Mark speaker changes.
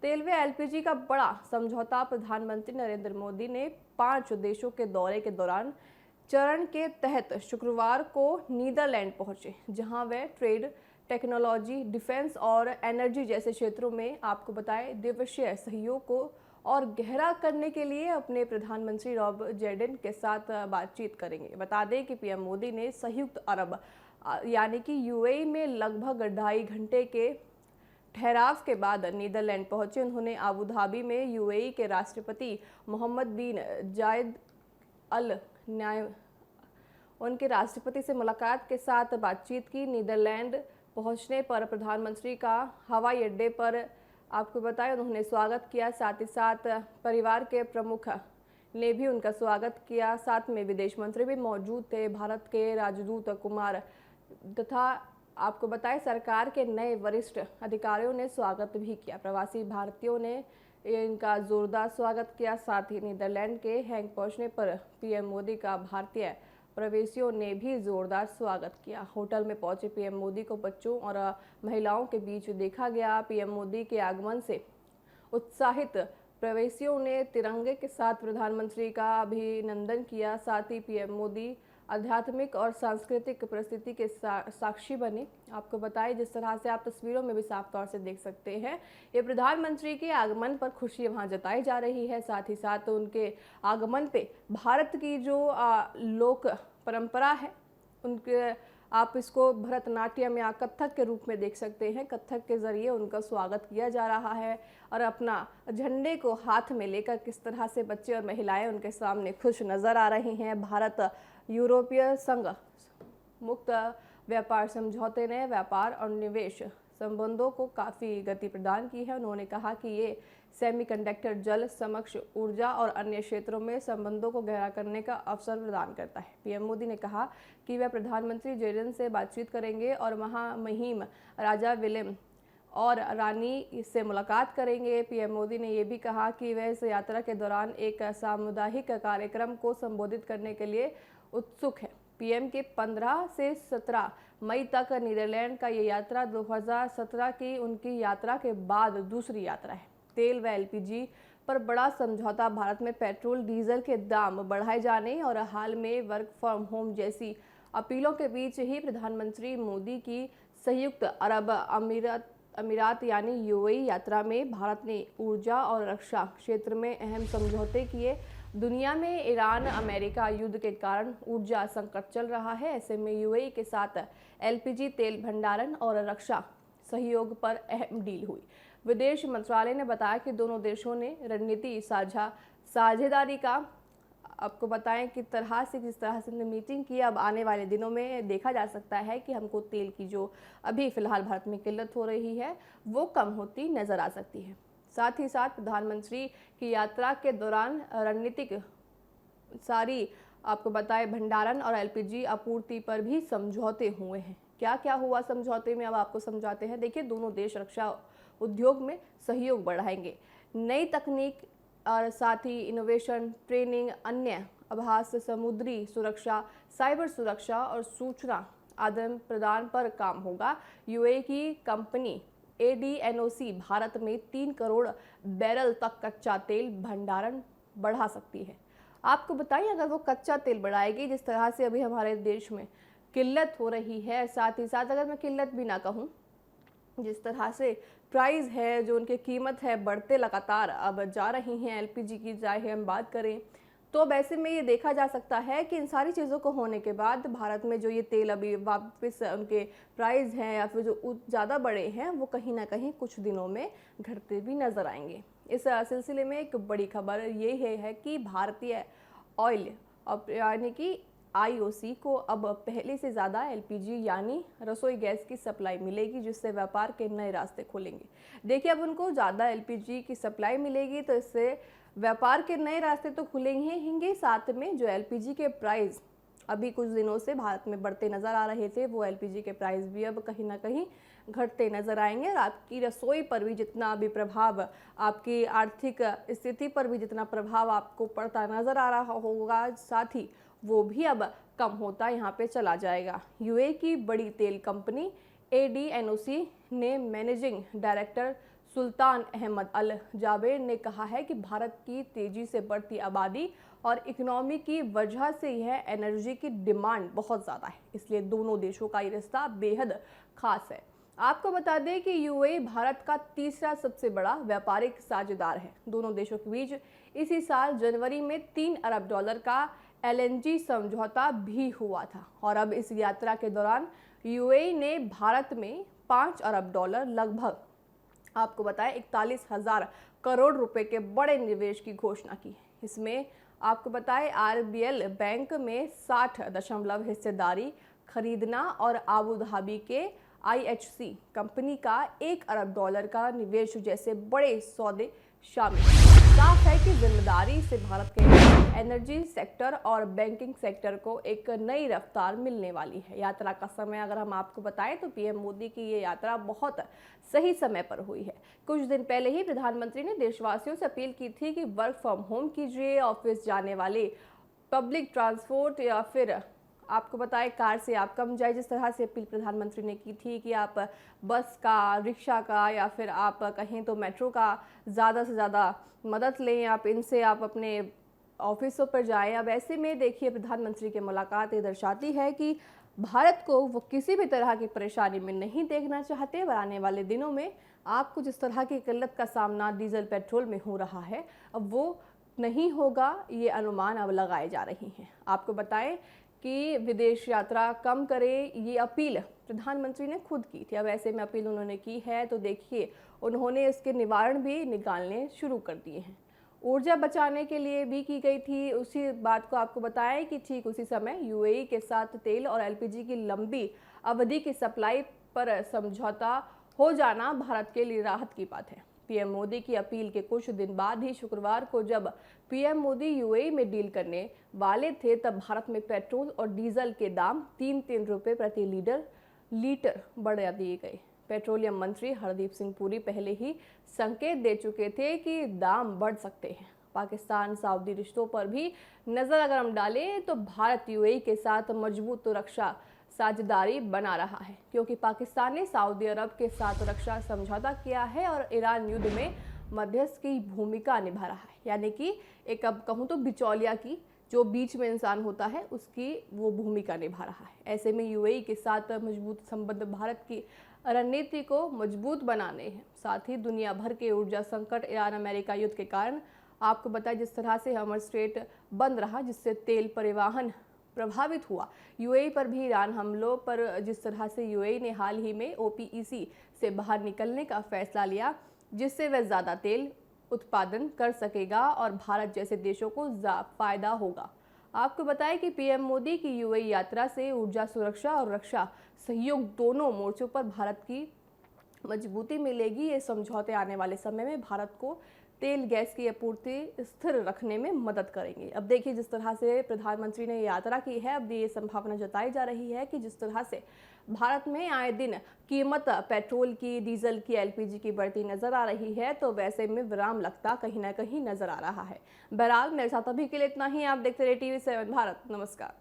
Speaker 1: तेल व एलपीजी का बड़ा समझौता। प्रधानमंत्री नरेंद्र मोदी ने 5 देशों के दौरे के दौरान चरण के तहत शुक्रवार को नीदरलैंड पहुंचे, जहां वे ट्रेड, टेक्नोलॉजी, डिफेंस और एनर्जी जैसे क्षेत्रों में आपको बताएं द्विपक्षीय सहयोग को और गहरा करने के लिए अपने प्रधानमंत्री रॉब जेडन के साथ बातचीत करेंगे। बता दें कि पीएम मोदी ने संयुक्त अरब यानी कि यूएई में लगभग 2.5 घंटे के ठहराव के बाद नीदरलैंड पहुंचे। उन्होंने अबू धाबी में यूएई के राष्ट्रपति मोहम्मद बिन जायद अल नाह्यान उनके राष्ट्रपति से मुलाकात के साथ बातचीत की। नीदरलैंड पहुंचने पर प्रधानमंत्री का हवाई अड्डे पर आपको बताया उन्होंने स्वागत किया। साथ ही साथ परिवार के प्रमुख ने भी उनका स्वागत किया। साथ में विदेश मंत्री भी मौजूद थे। भारत के राजदूत कुमार तथा आपको बताएं सरकार के नए वरिष्ठ अधिकारियों ने स्वागत भी किया। प्रवासी भारतीयों ने इनका जोरदार स्वागत किया। साथ ही नीदरलैंड के हैग पहुंचने पर पीएम मोदी का भारतीय प्रवासियों ने भी जोरदार स्वागत किया। होटल में पहुंचे पीएम मोदी को बच्चों और महिलाओं के बीच देखा गया। पीएम मोदी के आगमन से उत्साहित प्रवासियों ने तिरंगे के साथ प्रधानमंत्री का अभिनंदन किया। साथ ही पीएम मोदी आध्यात्मिक और सांस्कृतिक परिस्थिति के साक्षी बने। आपको बताएं जिस तरह से आप तस्वीरों में भी साफ तौर से देख सकते हैं, ये प्रधानमंत्री के आगमन पर खुशी वहां जताई जा रही है। साथ ही साथ उनके आगमन पे भारत की जो लोक परंपरा है उनके आप इसको भरतनाट्यम या कथक के रूप में देख सकते हैं। कथक के जरिए उनका स्वागत किया जा रहा है और अपना झंडे को हाथ में लेकर किस तरह से बच्चे और महिलाएं उनके सामने खुश नजर आ रहे हैं। भारत यूरोपीय संघ मुक्त व्यापार समझौते ने व्यापार और निवेश संबंधों को काफ़ी गति प्रदान की है। उन्होंने कहा कि ये सेमीकंडक्टर, जल, समक्ष ऊर्जा और अन्य क्षेत्रों में संबंधों को गहरा करने का अवसर प्रदान करता है। पीएम मोदी ने कहा कि वे प्रधानमंत्री जेडन से बातचीत करेंगे और महामहिम राजा विलियम और रानी से मुलाकात करेंगे। पीएम मोदी ने यह भी कहा कि वे इस यात्रा के दौरान एक सामुदायिक कार्यक्रम को संबोधित करने के लिए उत्सुक है। पीएम के 15 से 17 मई तक नीदरलैंड का ये यात्रा 2017 की उनकी यात्रा के बाद दूसरी यात्रा है। तेल व एलपीजी पर बड़ा समझौता। भारत में पेट्रोल डीजल के दाम बढ़ाए जाने और हाल में वर्क फ्रॉम होम जैसी अपीलों के बीच ही प्रधानमंत्री मोदी की संयुक्त अरब अमीरात यानी यूएई यात्रा में भारत ने ऊर्जा और रक्षा क्षेत्र में अहम समझौते किए। दुनिया में ईरान अमेरिका युद्ध के कारण ऊर्जा संकट चल रहा है। ऐसे में यूएई के साथ एलपीजी तेल भंडारण और रक्षा सहयोग पर अहम डील हुई। विदेश मंत्रालय ने बताया कि दोनों देशों ने रणनीति साझेदारी का आपको बताएं किस तरह से मीटिंग की। अब आने वाले दिनों में देखा जा सकता है कि हमको तेल की जो अभी फिलहाल भारत में किल्लत हो रही है वो कम होती नजर आ सकती है। साथ ही साथ प्रधानमंत्री की यात्रा के दौरान रणनीतिक सारी आपको बताए भंडारण और एलपीजी आपूर्ति पर भी समझौते हुए हैं। क्या क्या हुआ समझौते में अब आपको समझाते हैं। देखिए, दोनों देश रक्षा उद्योग में सहयोग बढ़ाएंगे। नई तकनीक और साथ ही इनोवेशन, ट्रेनिंग, अन्य आभास, समुद्री सुरक्षा, साइबर सुरक्षा और सूचना आदान प्रदान पर काम होगा। यूएई की कंपनी एडीएनओसी भारत में 3 करोड़ बैरल तक कच्चा तेल भंडारण बढ़ा सकती है। आपको बताइए, अगर वो कच्चा तेल बढ़ाएगी, जिस तरह से अभी हमारे देश में किल्लत हो रही है, साथ ही साथ अगर मैं किल्लत भी ना कहूँ, जिस तरह से प्राइस है, जो उनकी कीमत है, बढ़ते लगातार अब जा रही हैं। एलपीजी की चाहे हम बात करें तो वैसे में ये देखा जा सकता है कि इन सारी चीज़ों को होने के बाद भारत में जो ये तेल अभी वापस उनके प्राइस हैं या फिर जो ज़्यादा बड़े हैं वो कहीं ना कहीं कुछ दिनों में घटते भी नजर आएंगे। इस सिलसिले में एक बड़ी खबर ये है कि भारतीय ऑयल यानी कि आईओसी को अब पहले से ज़्यादा एलपीजी यानी रसोई गैस की सप्लाई मिलेगी, जिससे व्यापार के नए रास्ते खुलेंगे। देखिए, अब उनको ज़्यादा एलपीजी की सप्लाई मिलेगी तो इससे व्यापार के नए रास्ते तो खुलेंगे ही, साथ में जो एलपीजी के प्राइस अभी कुछ दिनों से भारत में बढ़ते नज़र आ रहे थे वो एलपीजी के प्राइस भी अब कहीं ना कहीं घटते नज़र आएंगे। और आपकी रसोई पर भी जितना भी प्रभाव, आपकी आर्थिक स्थिति पर भी जितना प्रभाव आपको पड़ता नज़र आ रहा होगा, साथ ही वो भी अब कम होता यहाँ पे चला जाएगा। यूएई की बड़ी तेल कंपनी एडीएनओसी ने मैनेजिंग डायरेक्टर सुल्तान अहमद अल जाबेर ने कहा है कि भारत की तेजी से बढ़ती आबादी और इकोनॉमी की वजह से यह एनर्जी की डिमांड बहुत ज़्यादा है, इसलिए दोनों देशों का ये रिश्ता बेहद खास है। आपको बता दें कि यूएई भारत का तीसरा सबसे बड़ा व्यापारिक साझेदार है। दोनों देशों के बीच इसी साल जनवरी में $3 अरब का एलएनजी समझौता भी हुआ था और अब इस यात्रा के दौरान यूएई ने भारत में $5 अरब लगभग आपको बताएं 41,000 करोड़ रुपए के बड़े निवेश की घोषणा की है। इसमें आपको बताएं आरबीएल बैंक में 60% हिस्सेदारी खरीदना और आबू धाबी के आईएचसी कंपनी का $1 अरब का निवेश जैसे बड़े सौदे शामिल हैं। साफ है कि जिम्मेदारी से भारत के एनर्जी सेक्टर और बैंकिंग सेक्टर को एक नई रफ्तार मिलने वाली है। यात्रा का समय अगर हम आपको बताएं तो पीएम मोदी की ये यात्रा बहुत सही समय पर हुई है। कुछ दिन पहले ही प्रधानमंत्री ने देशवासियों से अपील की थी कि वर्क फ्रॉम होम कीजिए, ऑफिस जाने वाले पब्लिक ट्रांसपोर्ट या फिर आपको बताएं कार से आप कम जाए। जिस तरह से अपील प्रधानमंत्री ने की थी कि आप बस का, रिक्शा का या फिर आप कहें तो मेट्रो का ज़्यादा से ज़्यादा मदद लें, आप इनसे आप अपने ऑफिसों पर जाएं। अब ऐसे में देखिए प्रधानमंत्री की मुलाकात ये दर्शाती है कि भारत को वो किसी भी तरह की परेशानी में नहीं देखना चाहते और आने वाले दिनों में आपको जिस तरह की किल्लत का सामना डीजल पेट्रोल में हो रहा है अब वो नहीं होगा, ये अनुमान अब लगाए जा रही हैं। आपको बताएं कि विदेश यात्रा कम करें, ये अपील प्रधानमंत्री ने खुद की थी। अब ऐसे में अपील उन्होंने की है तो देखिए उन्होंने इसके निवारण भी निकालने शुरू कर दिए हैं। ऊर्जा बचाने के लिए भी की गई थी। उसी बात को आपको बताएं कि ठीक उसी समय यूएई के साथ तेल और एलपीजी की लंबी अवधि की सप्लाई पर समझौता हो जाना भारत के लिए राहत की बात है। पीएम मोदी की अपील के कुछ दिन बाद ही शुक्रवार को जब पीएम मोदी यूएई में डील करने वाले थे तब भारत में पेट्रोल और डीजल के दाम 3-3 रुपये प्रति लीटर बढ़ा दिए गए। पेट्रोलियम मंत्री हरदीप सिंह पुरी पहले ही संकेत दे चुके थे कि दाम बढ़ सकते हैं। पाकिस्तान सऊदी रिश्तों पर भी नज़र अगर हम डालें तो भारत यूएई के साथ मजबूत रक्षा साझेदारी बना रहा है, क्योंकि पाकिस्तान ने सऊदी अरब के साथ रक्षा समझौता किया है और ईरान युद्ध में मध्यस्थ की भूमिका निभा रहा है, यानी कि एक अब कहूँ तो बिचौलिया की जो बीच में इंसान होता है उसकी वो भूमिका निभा रहा है। ऐसे में यूएई के साथ मजबूत संबंध भारत की रणनीति को मजबूत बनाने हैं। साथ ही दुनिया भर के ऊर्जा संकट, ईरान अमेरिका युद्ध के कारण आपको बताया जिस तरह से हॉर्मुज़ स्ट्रेट बंद रहा जिससे तेल परिवहन प्रभावित हुआ। यूएई पर भी ईरान हमलों पर जिस तरह से यूएई ने हाल ही में ओपीईसी से बाहर निकलने का फैसला लिया जिससे वह ज़्यादा तेल उत्पादन कर सकेगा और भारत जैसे देशों को फायदा होगा। आपको बताएं कि पीएम मोदी की यूएई यात्रा से ऊर्जा सुरक्षा और रक्षा सहयोग दोनों मोर्चों पर भारत की मजबूती मिलेगी। ये समझौते आने वाले समय में भारत को तेल गैस की आपूर्ति स्थिर रखने में मदद करेंगे। अब देखिए जिस तरह से प्रधानमंत्री ने यात्रा की है, अब ये संभावना जताई जा रही है कि जिस तरह से भारत में आए दिन कीमत पेट्रोल की, डीजल की, एलपीजी की बढ़ती नजर आ रही है तो वैसे में विराम लगता कहीं ना कहीं नजर आ रहा है। बहरहाल मेरे साथ अभी के लिए इतना ही। आप देखते रहिए TV7 भारत। नमस्कार।